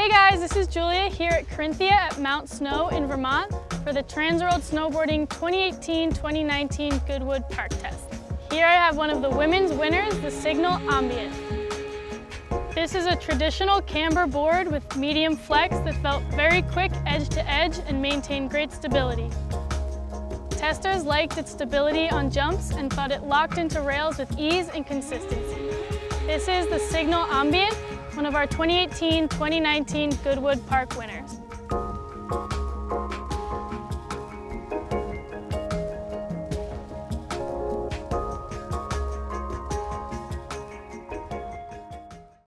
Hey guys, this is Julia here at Corinthia at Mount Snow in Vermont for the Transworld Snowboarding 2018-2019 Goodwood Park Test. Here I have one of the women's winners, the Signal Ambient. This is a traditional camber board with medium flex that felt very quick edge to edge and maintained great stability. Testers liked its stability on jumps and thought it locked into rails with ease and consistency. This is the Signal Ambient, one of our 2018-2019 Goodwood Park winners.